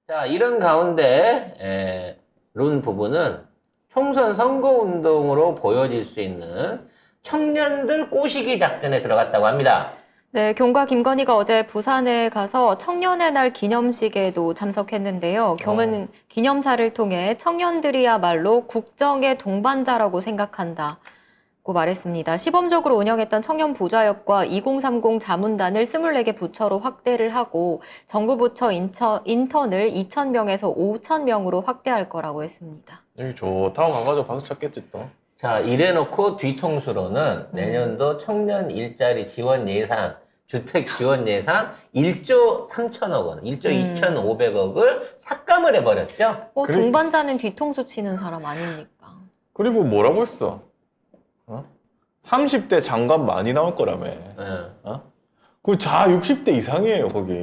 자, 이런 가운데 론 부분은 총선 선거운동으로 보여질 수 있는 청년들 꼬시기 작전에 들어갔다고 합니다. 네, 경과 김건희가 어제 부산에 가서 청년의 날 기념식에도 참석했는데요. 경은 기념사를 통해 청년들이야말로 국정의 동반자라고 생각한다고 말했습니다. 시범적으로 운영했던 청년 보좌역과 2030 자문단을 24개 부처로 확대를 하고 정부 부처 인턴을 2,000명에서 5,000명으로 확대할 거라고 했습니다. 여기 좋다고 가가지고 박수 쳤겠지 또. 자, 이래놓고 뒤통수로는 내년도 청년 일자리 지원 예산, 주택 지원 예산 1조 3천억 원, 1조 2,500억을 삭감을 해버렸죠. 그래. 동반자는 뒤통수 치는 사람 아닙니까? 그리고 뭐라고 했어? 30대 장관 많이 나올 거라며. 그 자 60대 이상이에요 거기.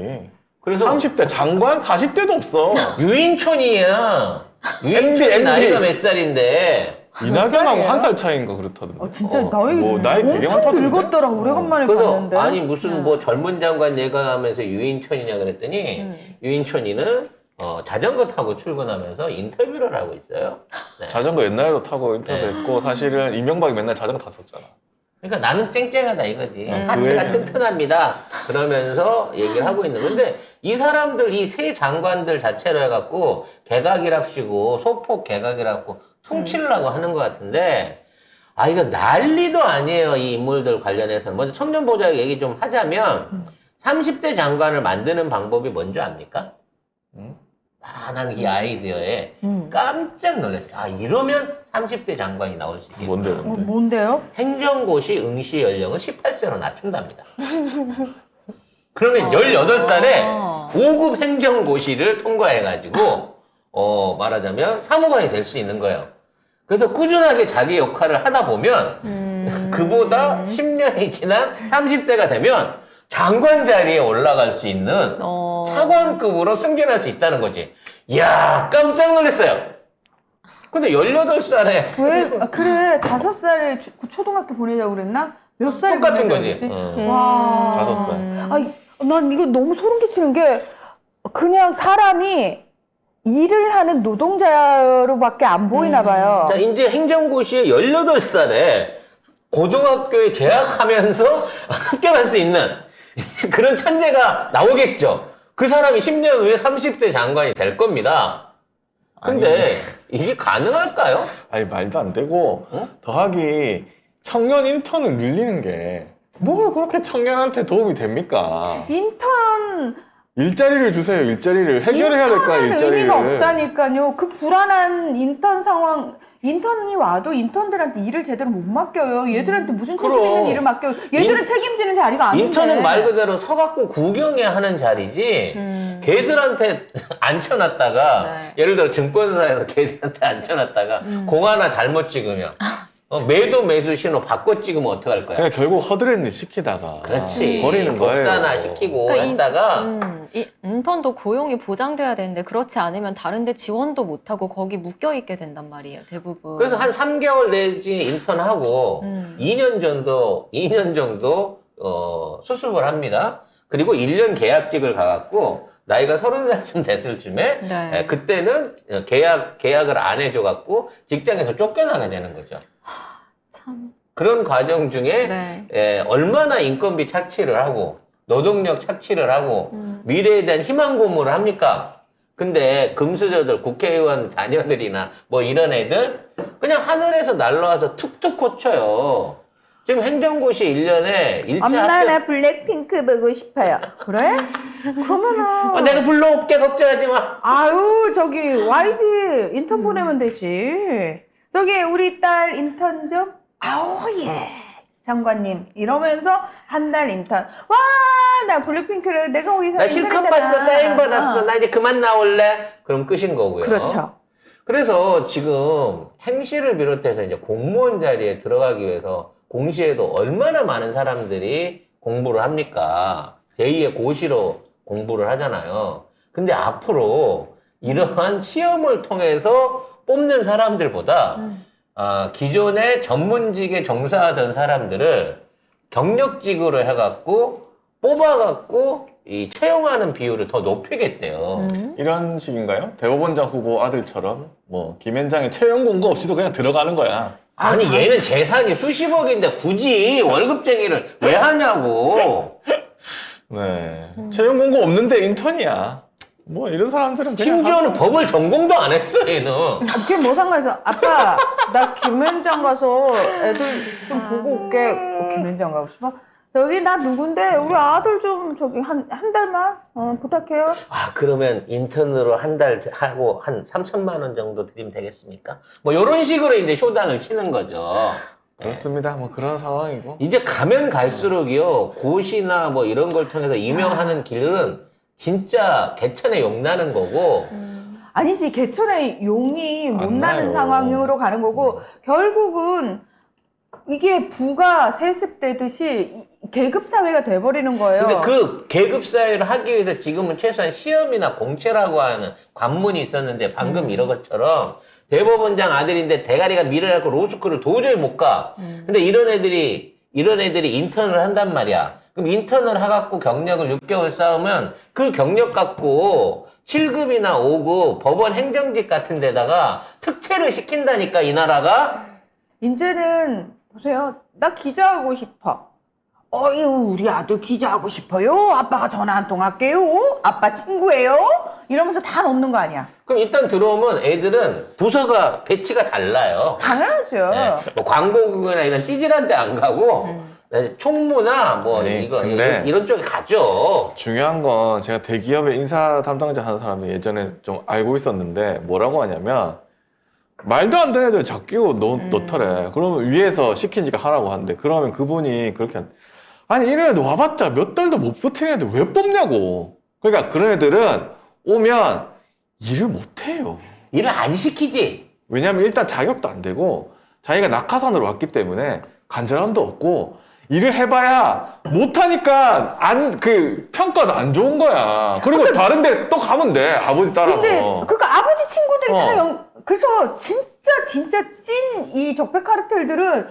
그래서 30대 장관 40대도 없어. 유인촌이야. 유인촌 MB. 나이가 몇 살인데. 이낙연하고 한 살 차이인가 그렇다던데. 진짜 나이 되게 엄청 많다던데? 늙었더라. 오래간만에 그래서 봤는데. 아니 무슨 뭐 젊은 장관 예감하면서 유인촌이냐 그랬더니 유인촌이는 자전거 타고 출근하면서 인터뷰를 하고 있어요. 네. 자전거 옛날에도 타고 인터뷰했고 사실은 이명박이 맨날 자전거 탔었잖아. 그러니까 나는 쨍쨍하다 이거지. 그 하체가 얘기는 튼튼합니다. 그러면서 얘기를 하고 있는 건데 이 사람들 이 새 장관들 자체로 해갖고 개각이랍시고 소폭 개각이랍고 퉁치려고 하는 것 같은데 아 이거 난리도 아니에요. 이 인물들 관련해서 먼저 청년보좌역 얘기 좀 하자면 30대 장관을 만드는 방법이 뭔지 압니까? 나는 이 아이디어에 깜짝 놀랐어요. 아 이러면 30대 장관이 나올 수 있겠구나. 뭔데? 뭔데요? 행정고시 응시 연령을 18세로 낮춘답니다. 그러면 18살에 5급 행정고시를 통과해가지고 말하자면 사무관이 될 수 있는 거예요. 그래서 꾸준하게 자기 역할을 하다 보면 그보다 10년이 지난 30대가 되면 장관 자리에 올라갈 수 있는 차관급으로 승진할 수 있다는 거지. 이야 깜짝 놀랐어요. 근데 18살에 왜? 그래. 5살에 초등학교 보내자고 그랬나? 몇 살에 똑같은 보내자고 거지. 그랬지? 와. 5살. 아니, 난 이거 너무 소름 끼치는 게 그냥 사람이 일을 하는 노동자로밖에 안 보이나 봐요. 자, 이제 행정고시에 18살에 고등학교에 재학하면서 합격할 수 있는 그런 천재가 나오겠죠. 그 사람이 10년 후에 30대 장관이 될 겁니다. 근데 이게 가능할까요? 아니 말도 안 되고 더하기 청년 인턴을 늘리는 게 뭘 그렇게 청년한테 도움이 됩니까? 인턴 일자리를 주세요. 일자리를 해결해야 될 거야. 인턴은 일자리를. 의미가 없다니까요. 그 불안한 인턴 상황, 인턴이 와도 인턴들한테 일을 제대로 못 맡겨요. 얘들한테 무슨 책임 그럼. 있는 일을 맡겨요. 얘들은 책임지는 자리가 아닌데. 인턴은 말 그대로 서갖고 구경해야 하는 자리지 걔들한테 앉혀놨다가 네. 예를 들어 증권사에서 걔들한테 앉혀놨다가 공 하나 잘못 찍으면 매도 신호 바꿔 찍으면 어떡할 거야? 그냥 결국 허드렛일 시키다가 그렇지. 버리는 거예요. 복사나 시키고 그러니까 했다가 이 인턴도 고용이 보장돼야 되는데 그렇지 않으면 다른데 지원도 못하고 거기 묶여있게 된단 말이에요, 대부분. 그래서 한 3개월 내지 인턴하고 2년 정도 수습을 합니다. 그리고 1년 계약직을 가갖고 나이가 30살쯤 됐을 쯤에 네. 그때는 계약을 안 해줘갖고 직장에서 쫓겨나게 되는 거죠. 참. 그런 과정 중에 네. 얼마나 인건비 착취를 하고 노동력 착취를 하고 미래에 대한 희망 고문을 합니까? 근데 금수저들 국회의원 자녀들이나 뭐 이런 애들 그냥 하늘에서 날라와서 툭툭 고쳐요. 지금 행정고시 1년에 1차 엄마 나 블랙핑크 보고 싶어요. 그래? 그러면은 내가 불러올게 걱정하지 마. 아유 저기 YG 인턴 보내면 되지. 저기 우리 딸 인턴 좀. 아우 예. 장관님 이러면서 한 달 인턴. 와 나 블랙핑크를 내가 거기서 나 실컷 인턴했잖아. 봤어. 사인 받았어. 나 이제 그만 나올래. 그럼 끝인 거고요. 그렇죠. 그래서 지금 행시를 비롯해서 이제 공무원 자리에 들어가기 위해서 공시에도 얼마나 많은 사람들이 공부를 합니까? 제2의 고시로 공부를 하잖아요. 근데 앞으로 이러한 시험을 통해서 뽑는 사람들보다 기존의 전문직에 종사하던 사람들을 경력직으로 해갖고 뽑아갖고 이 채용하는 비율을 더 높이겠대요. 이런 식인가요? 대법원장 후보 아들처럼 뭐 김현장에 채용 공고 없이도 그냥 들어가는 거야. 아니 얘는 재산이 수십억인데 굳이 월급쟁이를 왜 하냐고. 네. 채용 공고 없는데 인턴이야. 뭐 이런 사람들은 그냥 심지어는 법을 전공도 안 했어 얘는. 그게 뭐 상관있어? 아빠, 나 김현장 가서 애들 좀 보고 올게. 김현장 가고 싶어? 여기 나 누군데? 우리 아들 좀 저기 한 달만 부탁해요. 아 그러면 인턴으로 한 달 하고 한 3천만 원 정도 드리면 되겠습니까? 뭐 이런 식으로 이제 쇼단을 치는 거죠. 그렇습니다. 뭐 그런 상황이고. 이제 가면 갈수록이요 고시나 뭐 이런 걸 통해서 임명하는 길은 진짜 개천에 용 나는 거고. 아니지, 개천에 용이 못 안 나는 나요. 상황으로 가는 거고, 결국은 이게 부가 세습되듯이 계급사회가 돼버리는 거예요. 근데 그 계급 사회를 하기 위해서 지금은 최소한 시험이나 공채라고 하는 관문이 있었는데 방금 이런 것처럼 대법원장 아들인데 대가리가 밀어갖고 로스쿨을 도저히 못 가. 근데 이런 애들이 인턴을 한단 말이야. 그럼 인턴을 해갖고 경력을 6개월 쌓으면 그 경력 갖고 7급이나 5급 법원 행정직 같은 데다가 특채를 시킨다니까 이 나라가. 이제는 보세요. 나 기자하고 싶어. 어휴, 우리 아들 기자하고 싶어요. 아빠가 전화 한 통 할게요. 아빠 친구예요. 이러면서 다 넣는 거 아니야. 그럼 일단 들어오면 애들은 부서가 배치가 달라요. 당연하죠. 네, 뭐 광고국이나 이런 찌질한 데 안 가고 네, 총무나 뭐 아니, 이거 근데 이런 쪽에 가죠. 중요한 건 제가 대기업의 인사 담당자 하는 사람이 예전에 좀 알고 있었는데 뭐라고 하냐면 말도 안 되는 애들 적기고 넣더래. 그러면 위에서 시킨 지가 하라고 하는데 그러면 그분이 그렇게 아니 이런 애들 와봤자 몇 달도 못 버티는 애들 왜 뽑냐고. 그러니까 그런 애들은 오면 일을 못해요. 일을 안 시키지. 왜냐면 일단 자격도 안 되고 자기가 낙하산으로 왔기 때문에 간절함도 없고 일을 해봐야 못하니까 평가도 안 좋은 거야. 그리고 다른 데 또 가면 돼. 아버지 따라서. 근데 그러니까 아버지 친구들이 어. 그래서 진짜 찐 이 적폐 카르텔들은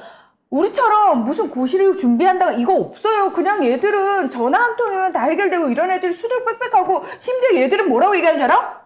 우리처럼 무슨 고시를 준비한다가 이거 없어요. 그냥 얘들은 전화 한 통이면 다 해결되고 이런 애들이 수두룩 빽빽하고 심지어 얘들은 뭐라고 얘기하는 줄 알아?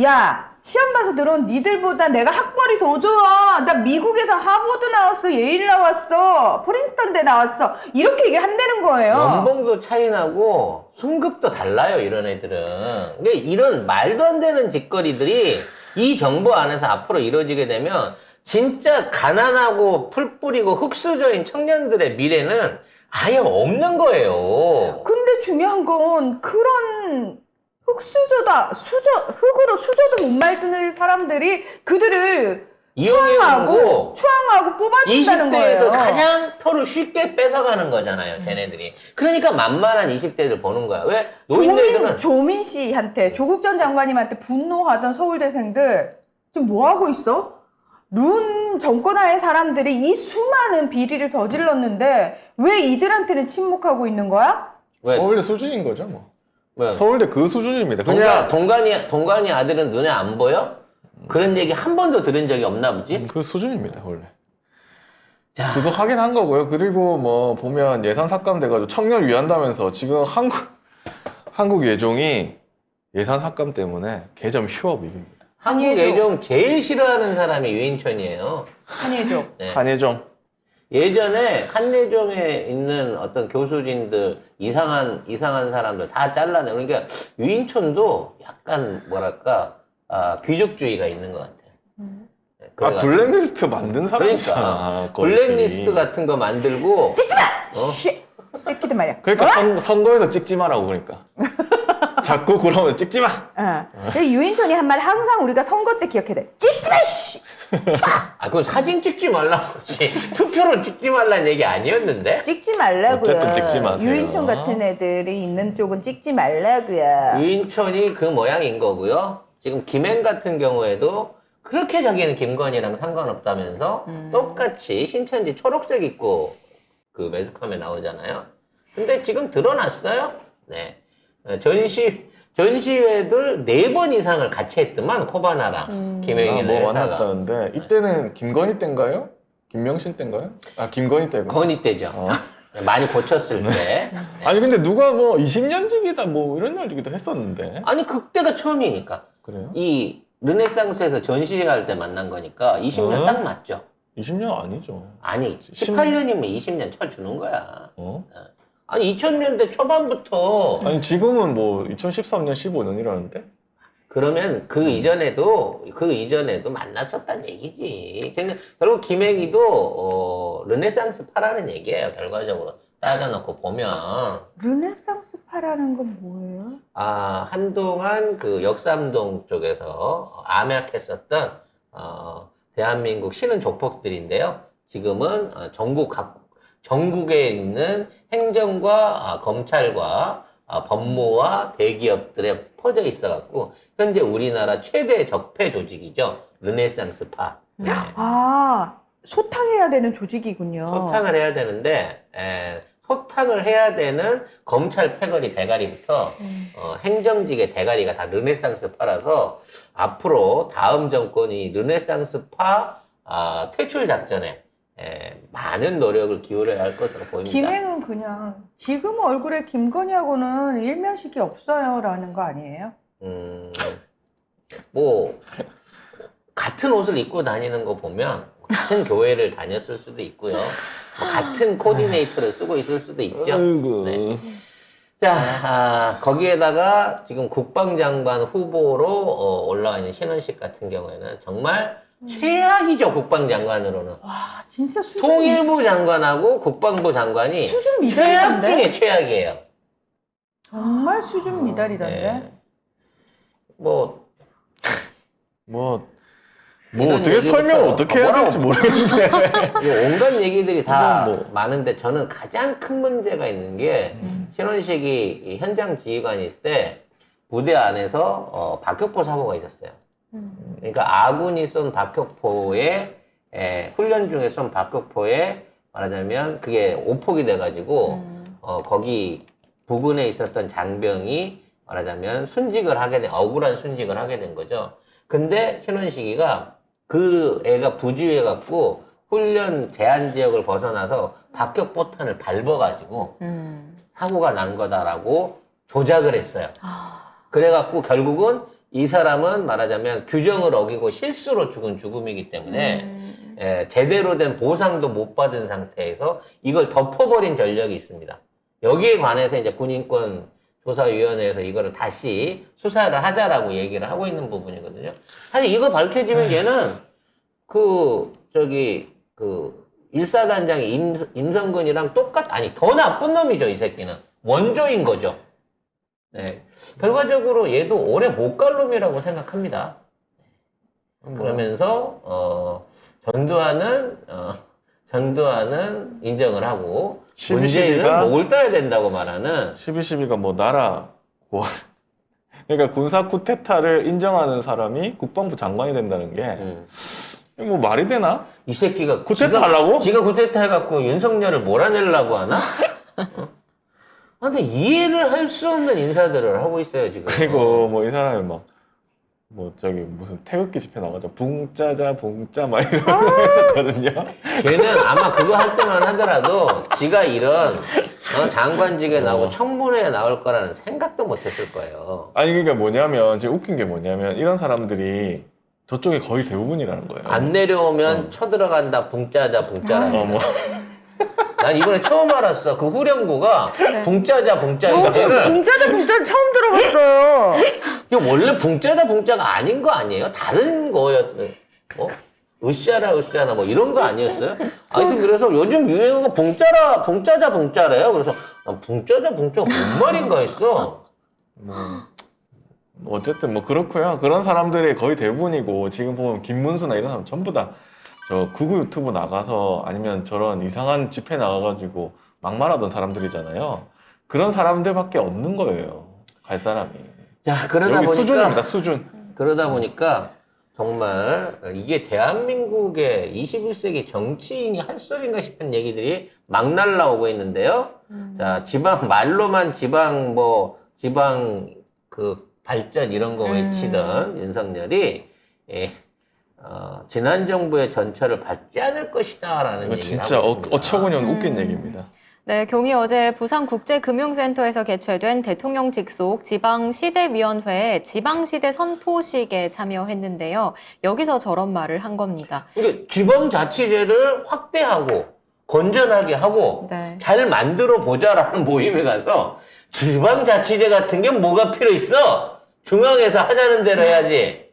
야, 시험 봐서 들어온 니들보다 내가 학벌이 더 좋아. 나 미국에서 하버드 나왔어. 예일 나왔어. 프린스턴대 나왔어. 이렇게 얘기를 한다는 거예요. 연봉도 차이 나고 승급도 달라요 이런 애들은. 근데 이런 말도 안 되는 짓거리들이 이 정부 안에서 앞으로 이루어지게 되면 진짜 가난하고 풀 뿌리고 흙수저인 청년들의 미래는 아예 없는 거예요. 근데 중요한 건 그런 흙으로 수저도 못 말리는 사람들이 그들을 이용해가고 추앙하고 뽑아준다는 20대에서 거예요. 가장 표를 쉽게 뺏어가는 거잖아요, 쟤네들이. 그러니까 만만한 20대를 보는 거야. 왜? 노인들은 조민 씨한테, 조국 전 장관님한테 분노하던 서울대생들 지금 뭐 하고 있어? 룬 정권하의 사람들이 이 수많은 비리를 저질렀는데 왜 이들한테는 침묵하고 있는 거야? 왜? 서울대 수준인 거죠 뭐. 왜? 서울대 그 수준입니다. 그냥 동간이 아들은 눈에 안 보여? 그런 얘기 한 번도 들은 적이 없나 보지? 그 수준입니다 원래. 자, 그거 하긴 한 거고요. 그리고 뭐 보면 예산 삭감 돼가지고 청년 위한다면서 지금 한국 예종이 예산 삭감 때문에 개점 휴업입니다. 한국 예종 제일 싫어하는 사람이 유인천이에요. 한예종. 네. 한예종. 예전에 한예종에 있는 어떤 교수진들 이상한 사람들 다 잘라내. 그러니까 유인천도 약간 뭐랄까 귀족주의가 있는 것 같아. 네, 그래가지고. 블랙리스트 만든 사람이잖아. 그러니까 블랙리스트 같은 거 만들고 찍지 마! 새끼들 말이야. 그러니까 선거에서 찍지 마라고 그러니까. 자꾸 그러면 찍지 마. 근데 유인천이 한 말 항상 우리가 선거 때 기억해야 돼. 찍지 마! 씨! 그건 사진 찍지 말라고 그러지. 투표로 찍지 말라는 얘기 아니었는데? 찍지 말라고요. 어쨌든 찍지 마세요. 유인천 같은 애들이 있는 쪽은 찍지 말라고요. 유인천이 그 모양인 거고요. 지금 김행 같은 경우에도 그렇게 자기는 김건희랑 상관없다면서 똑같이 신천지 초록색 입고 그 매스컴에 나오잖아요. 근데 지금 드러났어요. 네. 전시회들 4번 이상을 같이 했더만 코바나랑 김행이는 뭐 회사가. 만났다는데 이때는 김건희 때인가요? 김명신 때인가요? 김건희 때고. 건희 때죠. 많이 고쳤을 때. 아니 근데 누가 뭐 20년직이다 뭐 이런 얘기도 했었는데. 아니 그때가 처음이니까. 그래요? 이 르네상스에서 전시할 때 만난 거니까 20년 어? 딱 맞죠. 20년 아니죠. 아니 18년이면 20년 쳐주는 거야. 어? 아니 2000년대 초반부터 아니 지금은 뭐 2013년 15년이라는데? 그러면 그 이전에도 만났었단 얘기지. 그러니까 결국 김행이도 르네상스파라는 얘기예요. 결과적으로 따져놓고 보면 르네상스파라는 건 뭐예요? 한동안 그 역삼동 쪽에서 암약했었던 대한민국 신흥 조폭들인데요. 지금은 전국에 있는 행정과 검찰과 법무와 대기업들에 퍼져 있어갖고 현재 우리나라 최대 적폐 조직이죠. 르네상스파. 네. 소탕해야 되는 조직이군요. 소탕을 해야 되는데 소탕을 해야 되는 검찰 패거리 대가리부터 행정직의 대가리가 다 르네상스파라서 앞으로 다음 정권이 르네상스파 퇴출 작전에 많은 노력을 기울여야 할 것으로 보입니다. 김행은 그냥 지금 얼굴에 김건희하고는 일면식이 없어요라는 거 아니에요? 뭐 같은 옷을 입고 다니는 거 보면 같은 교회를 다녔을 수도 있고요. 뭐 같은 코디네이터를 쓰고 있을 수도 있죠. 아이고. 네. 자, 거기에다가 지금 국방장관 후보로 올라와 있는 신원식 같은 경우에는 정말 최악이죠, 국방장관으로는. 와, 진짜 수준 통일부 장관하고 국방부 장관이 수준 최악 미달이던데? 중에 최악이에요. 정말 수준 미달이던데? 네. 뭐 이런 어떻게 얘기부터 설명을 어떻게 해야 될지 뭐라고 모르겠는데. 온갖 얘기들이 다 이건 뭐. 많은데 저는 가장 큰 문제가 있는 게 신원식이 이 현장 지휘관일 때 부대 안에서 박격포 사고가 있었어요. 그러니까 아군이 쏜 박격포에 훈련 중에 쏜 박격포에 말하자면 그게 오폭이 돼가지고 거기 부근에 있었던 장병이 말하자면 억울한 순직을 하게 된 거죠. 근데 신원식이가 그 애가 부주의해갖고 훈련 제한 지역을 벗어나서 박격포탄을 밟아가지고 사고가 난 거다라고 조작을 했어요. 그래갖고 결국은 이 사람은 말하자면 규정을 어기고 실수로 죽은 죽음이기 때문에 제대로 된 보상도 못 받은 상태에서 이걸 덮어버린 전력이 있습니다. 여기에 관해서 이제 군인권 조사위원회에서 이거를 다시 수사를 하자라고 얘기를 하고 있는 부분이거든요. 사실 이거 밝혀지면 얘는 일사단장이 임성근이랑 더 나쁜 놈이죠, 이 새끼는. 원조인 거죠. 네. 결과적으로 얘도 오래 못 갈 놈이라고 생각합니다. 그러면서, 전두환은 인정을 하고, 문재인은 목을 따야 된다고 말하는 12.12가 뭐 나라 고할. 그러니까 군사 쿠데타를 인정하는 사람이 국방부 장관이 된다는 게 뭐 말이 되나? 이 새끼가 쿠데타 하려고? 지가 쿠데타 해갖고 윤석열을 몰아내려고 하나? 근데 이해를 할 수 없는 인사들을 하고 있어요 지금. 그리고 뭐 이 사람이 무슨 태극기 집회 나가죠. 붕짜자 붕짜 막 이러고 했었거든요. 걔는 아마 그거 할 때만 하더라도 지가 이런 장관직에 나오고 청문회에 나올 거라는 생각도 못 했을 거예요. 아니 그러니까 뭐냐면 지금 웃긴 게 뭐냐면 이런 사람들이 저쪽에 거의 대부분이라는 거예요. 안 내려오면 쳐들어간다 붕짜자 붕짜라. 난 이번에 처음 알았어. 그 후령구가 네. 붕짜자 붕짜인지를 붕짜자 처음 들어봤어요. 이게 원래 붕짜자 붕짜가 아닌 거 아니에요? 다른 거였던 으쌰라 뭐 이런 거 아니었어요? 하여튼 그래서 요즘 유행어가 붕짜자 붕짜래요. 그래서 난 붕짜자 붕짜가 뭔 말인가 했어. 어쨌든 뭐 그렇고요. 그런 사람들이 거의 대부분이고 지금 보면 김문수나 이런 사람 전부 다 저 구구 유튜브 나가서 아니면 저런 이상한 집회 나가가지고 막말하던 사람들이잖아요. 그런 사람들밖에 없는 거예요. 갈 사람이. 자, 그러다 여기 보니까 수준입니다. 수준. 그러다 보니까 정말 이게 대한민국의 21세기 정치인이 할 소리인가 싶은 얘기들이 막 날라오고 있는데요. 자, 지방 발전 이런 거 외치던 윤석열이 지난 정부의 전철을 밟지 않을 것이다라는 이거 얘기를 진짜 하고 있습니다. 어처구니 없는 웃긴 얘기입니다. 네, 경이 어제 부산국제금융센터에서 개최된 대통령 직속 지방시대위원회 지방시대 선포식에 참여했는데요. 여기서 저런 말을 한 겁니다. 이게 지방자치제를 확대하고 건전하게 하고 네. 잘 만들어 보자라는 모임에 가서 지방자치제 같은 게 뭐가 필요 있어? 중앙에서 하자는 대로 해야지.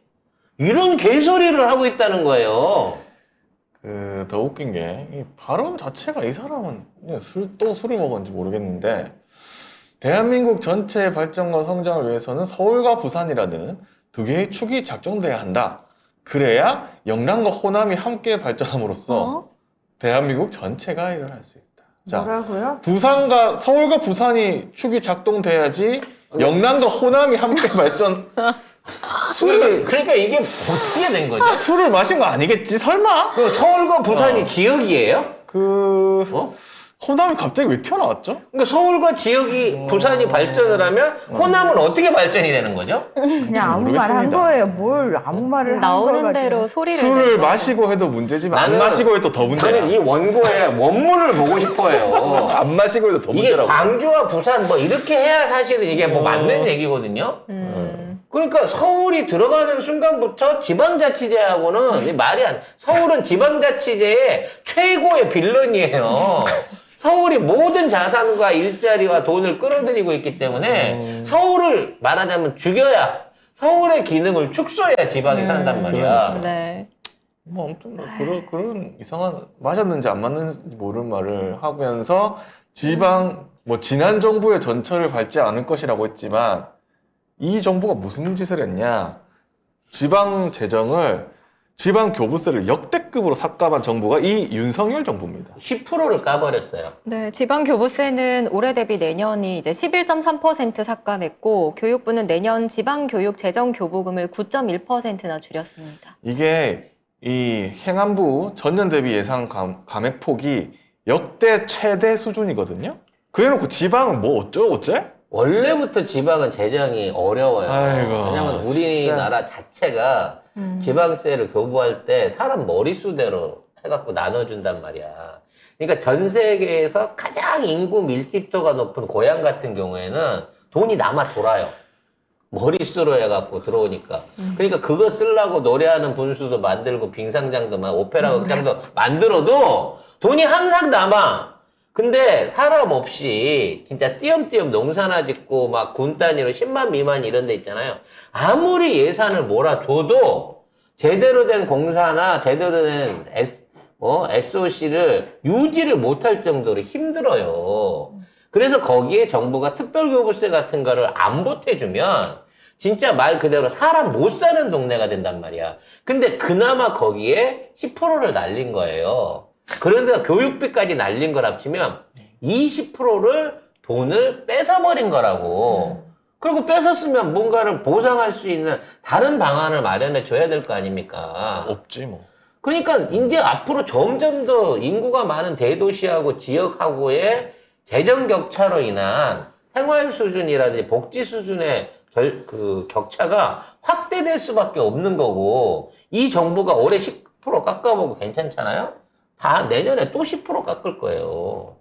이런 개소리를 하고 있다는 거예요. 더 웃긴 게, 이 발언 자체가 이 사람은 그냥 또 술을 먹었는지 모르겠는데, 대한민국 전체의 발전과 성장을 위해서는 서울과 부산이라는 두 개의 축이 작동돼야 한다. 그래야 영남과 호남이 함께 발전함으로써 대한민국 전체가 일어날 수 있다. 자, 뭐라고요? 서울과 부산이 축이 작동돼야지 영남과 호남이 함께 발전. 그러니까 이게 어떻게 된 거죠? 술을 마신 거 아니겠지? 설마? 그 서울과 부산이 지역이에요? 그 호남이 갑자기 왜 튀어나왔죠? 그러니까 서울과 지역이 부산이 발전을 하면 호남은 어떻게 발전이 되는 거죠? 그냥 아무 말 한 모르겠습니다. 거예요. 뭘 아무 말을 한 나오는 걸 대로 가지고. 소리를 술을 내는 거죠. 마시고 해도 문제지만 안 나는- 마시고 해도 더 문제야. 저는 이 원고의 원문을 보고 싶어요. 안 마시고 해도 더 이게 문제라고. 광주와 부산 뭐 이렇게 해야 사실은 이게 뭐 맞는 얘기거든요. 그러니까 서울이 들어가는 순간부터 지방자치제하고는 이 말이 안. 서울은 지방자치제의 최고의 빌런이에요. 서울이 모든 자산과 일자리와 돈을 끌어들이고 있기 때문에 서울을 말하자면 죽여야 서울의 기능을 축소해야 지방이 산단 말이야. 네. 뭐 아무튼 뭐 그런 이상한 맞았는지 안 맞는지 모르는 말을 하면서 뭐 지난 정부의 전철을 밟지 않을 것이라고 했지만 이 정부가 무슨 짓을 했냐? 지방 교부세를 역대급으로 삭감한 정부가 이 윤석열 정부입니다. 10%를 까버렸어요. 네, 지방교부세는 올해 대비 내년이 이제 11.3% 삭감했고, 교육부는 내년 지방교육재정교부금을 9.1%나 줄였습니다. 이게 이 행안부 전년 대비 예산 감액 폭이 역대 최대 수준이거든요. 그래놓고 지방은 뭐 어째? 원래부터 지방은 재정이 어려워요. 아이고, 왜냐면 우리나라 자체가 지방세를 교부할 때 사람 머릿수대로 해갖고 나눠준단 말이야. 그러니까 전 세계에서 가장 인구 밀집도가 높은 고향 같은 경우에는 돈이 남아 돌아요. 머릿수로 해갖고 들어오니까. 그러니까 그거 쓰려고 노래하는 분수도 만들고 빙상장도 오페라 극장도 만들어도 돈이 항상 남아. 근데 사람 없이 진짜 띄엄띄엄 농사나 짓고 막 군 단위로 10만 미만 이런 데 있잖아요. 아무리 예산을 몰아줘도 제대로 된 공사나 제대로 된 SOC를 유지를 못할 정도로 힘들어요. 그래서 거기에 정부가 특별교부세 같은 거를 안 보태주면 진짜 말 그대로 사람 못 사는 동네가 된단 말이야. 근데 그나마 거기에 10%를 날린 거예요. 그런데 교육비까지 날린 걸 합치면 20%를 돈을 뺏어버린 거라고. 그리고 뺏었으면 뭔가를 보상할 수 있는 다른 방안을 마련해 줘야 될 거 아닙니까? 없지 뭐. 그러니까 이제 앞으로 점점 더 인구가 많은 대도시하고 지역하고의 재정 격차로 인한 생활 수준이라든지 복지 수준의 그 격차가 확대될 수밖에 없는 거고, 이 정부가 올해 10% 깎아보고 괜찮잖아요? 다 내년에 또 10% 깎을 거예요.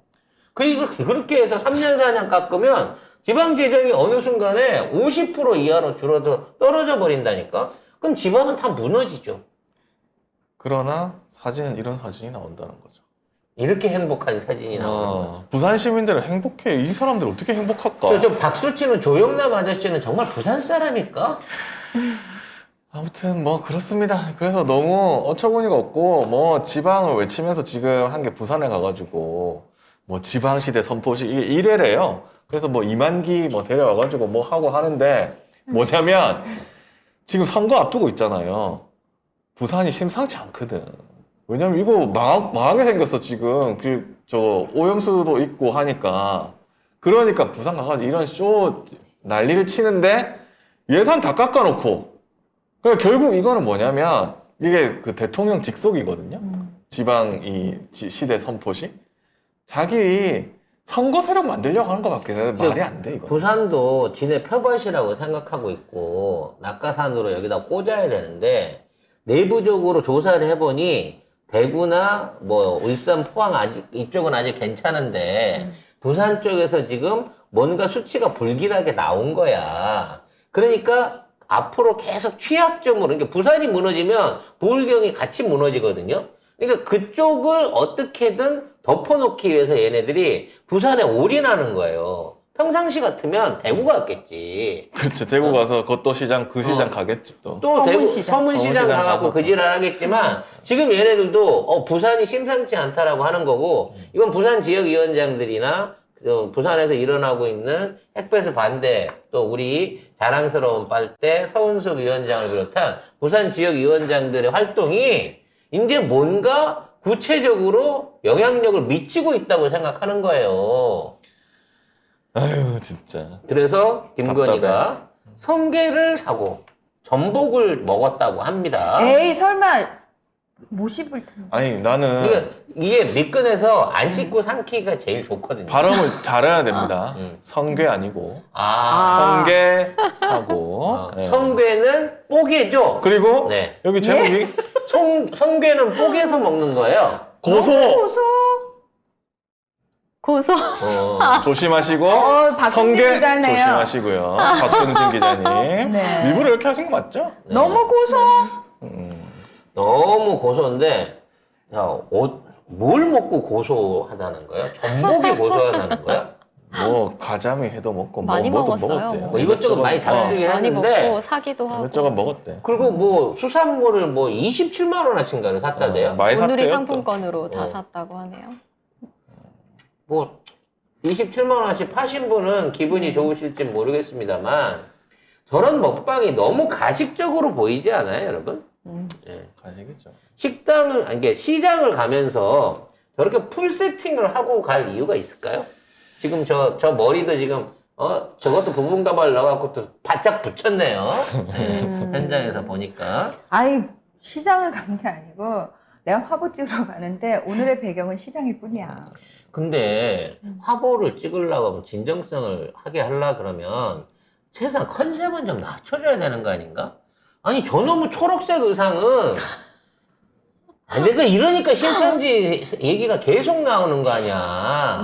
그리고 그렇게 해서 3년 4년 깎으면 지방 재정이 어느 순간에 50% 이하로 떨어져 버린다니까? 그럼 지방은 다 무너지죠. 그러나 사진은 이런 사진이 나온다는 거죠. 이렇게 행복한 사진이 나오는 거죠. 부산 시민들은 행복해. 이 사람들 어떻게 행복할까? 저 박수치는 조영남 아저씨는 정말 부산 사람일까? 아무튼 뭐 그렇습니다. 그래서 너무 어처구니가 없고 뭐 지방을 외치면서 지금 한 게 부산에 가가지고 뭐 지방시대 선포식 이게 1회래요. 그래서 뭐 2만기 뭐 데려와가지고 뭐 하고 하는데 뭐냐면 지금 선거 앞두고 있잖아요. 부산이 심상치 않거든. 왜냐면 이거 망하게 생겼어 지금. 저 오염수도 있고 하니까. 그러니까 부산 가가지고 이런 쇼 난리를 치는데 예산 다 깎아놓고. 그러니까 결국 이거는 뭐냐면 이게 그 대통령 직속이거든요. 지방 시대 선포식. 자기 선거 세력 만들려고 하는 것 같긴 해. 말이 안 돼 이거. 부산도 지네 표밭이라고 생각하고 있고 낙하산으로 여기다 꽂아야 되는데 내부적으로 조사를 해보니 대구나 뭐 울산, 포항 아직 이쪽은 아직 괜찮은데 부산 쪽에서 지금 뭔가 수치가 불길하게 나온 거야. 그러니까 앞으로 계속 취약점으로, 그러니까 부산이 무너지면 부울경이 같이 무너지거든요. 그러니까 그쪽을 어떻게든 덮어놓기 위해서 얘네들이 부산에 올인하는 거예요. 평상시 같으면 대구 갔겠지. 그렇지. 대구 가서 그것도 시장, 그 시장 가겠지 또. 또 대구 서문시장. 서문시장 서문시장 가갖고 가서 그 지랄 하겠지만 지금 얘네들도 부산이 심상치 않다라고 하는 거고 이건 부산 지역위원장들이나 부산에서 일어나고 있는 핵배수 반대 또 우리 자랑스러운 빨대 서운숙 위원장을 비롯한 부산 지역위원장들의 활동이 이제 뭔가 구체적으로 영향력을 미치고 있다고 생각하는 거예요. 아유 진짜. 그래서 김건희가 답답해. 성게를 사고 전복을 먹었다고 합니다. 에이 설마 못 씹을 텐데. 아니 나는 그러니까 이게 미끈해서 안 씻고 삼키기가 제일 좋거든요. 발음을 잘해야 됩니다. 음. 성게 아니고 아, 성게 사고. 네. 성게는 뽀개죠. 그리고 네. 여기 제목이 성게는 뽀개서 먹는 거예요. 고소. 고소. 고소. 조심하시고 박준진 성게 기자네요. 조심하시고요. 박준진 기자님. 네. 일부러 이렇게 하신 거 맞죠? 네. 너무 고소. 너무 고소한데 자, 뭘 먹고 고소하다는 거야? 전복이 고소하다는 거야? 뭐 가자미 해도 먹고 많이 뭐도 먹었어요. 먹었대요. 뭐 이것저것 많이 잡수긴 많이 했는데 먹고 사기도 하고. 이것저것 먹었대. 그리고 뭐 수산물을 뭐 27만 원어치인가를 샀다대요. 많이 오늘이 샀대요. 상품권으로 다 어. 샀다고 하네요. 뭐 27만 원어치 파신 분은 기분이 좋으실지 모르겠습니다만 저런 먹방이 너무 가식적으로 보이지 않아요, 여러분? 예. 가시겠죠. 식당을 아니 이게 시장을 가면서 저렇게 풀 세팅을 하고 갈 이유가 있을까요? 지금 저 머리도 지금 저것도 부분 가발 넣어갖고 또 바짝 붙였네요. 네, 현장에서 보니까. 아이 시장을 간 게 아니고 내가 화보 찍으러 가는데 오늘의 배경은 시장일 뿐이야. 근데 화보를 찍으려고 하면 진정성을 하게 하려 그러면 최소한 컨셉은 좀 낮춰줘야 되는 거 아닌가? 아니 저놈의 초록색 의상은 아니 내가 이러니까 신천지 얘기가 계속 나오는 거 아니야.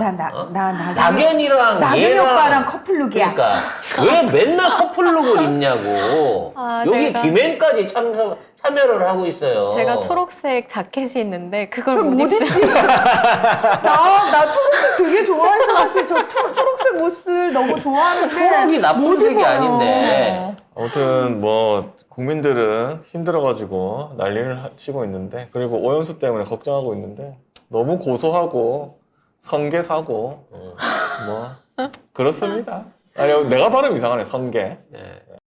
낙연이랑 낙연이 얘랑 오빠랑 커플룩이야. 그러니까 왜 맨날 커플룩을 입냐고. 아, 여기 제가- 김앤까지 참여를 하고 있어요. 제가 초록색 자켓이 있는데 그걸 그럼 못 못 입어요. 입지. 나 초록색 되게 좋아해서 사실 저 초록색 옷을 너무 좋아하는데 초록이 나쁜 못 색이 입어요. 아닌데. 아무튼 뭐 국민들은 힘들어가지고 난리를 치고 있는데 그리고 오염수 때문에 걱정하고 있는데 너무 고소하고 성게 사고 뭐 그렇습니다. 아니 내가 발음 이상하네 성게. 네.